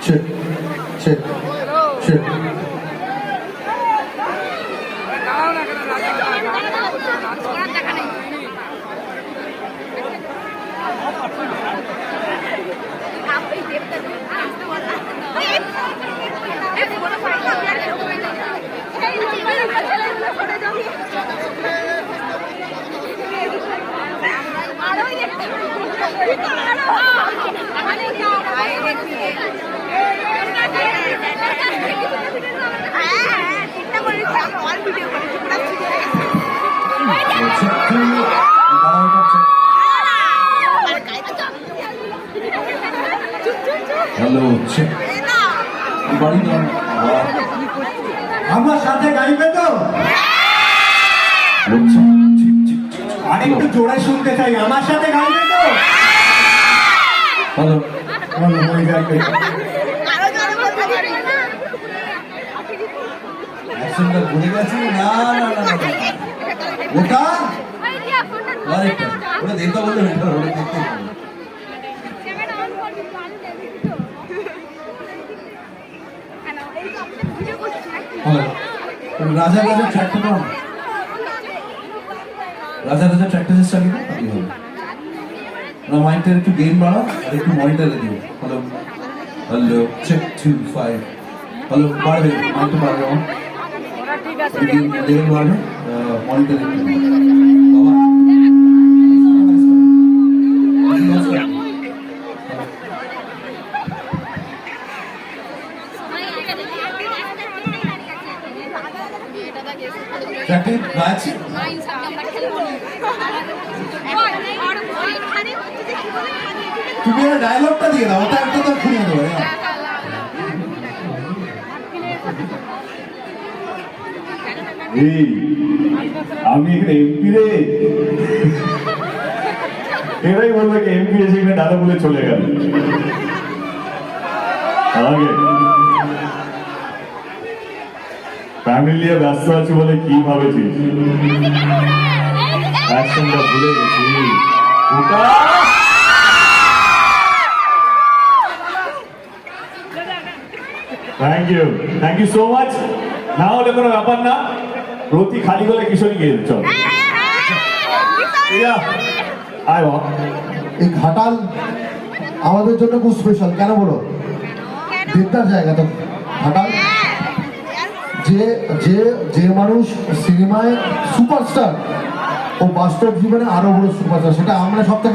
check, check, check. Hello check বাড়ি দাও আমার সাথে গাইবে তো আরেকটু জোরে শুনতে চাই আমার সাথে গাইবে তো হ্যালো হয়ে যাবে অ্যাকশনটা ভুলে গেছি না না না না ওটা আরেকটা ওটা দেখতে বললে ওটা দেখতে হ্যালো রাজা রাজা ট্র্যাক্টর নাম রাজা রাজা ট্র্যাক্টর চালিয়ে আপনি হবে না মাইকটা একটু গেইন বাড়াও আর একটু মনিটরে দিও হ্যালো হ্যালো চেক 2 5 হ্যালো বাড়বে মাইকটা বাড়বে গেইন বাড়বে মনিটরে বাবা ট্র্যাক্টর গাছে তুমি ডায়লগটা দিয়ে দাও ওটা একটা তো শুনিয়ে দেবো এই আমি এখানে এমপি রে এরাই বলবে কি এমপি এসে এখানে দাদা বলে চলে গেল আগে ফ্যামিলি নিয়ে ব্যস্ত আছি বলে কি ভাবেছিস অ্যাকশনটা ভুলে গেছি থ্যাংক ইউ সো মাচ না হলে কোনো ব্যাপার না রতি খালি বলে কিশোরী গিয়ে চল আয় বাবা এই ঘাটাল আমাদের জন্য খুব স্পেশাল কেন বলো দেবদার জায়গা তো ঘাটাল যে যে যে মানুষ সিনেমায় সুপারস্টার ও বাস্তব জীবনে আরো বড় সুপারস্টার সেটা আমরা সব থেকে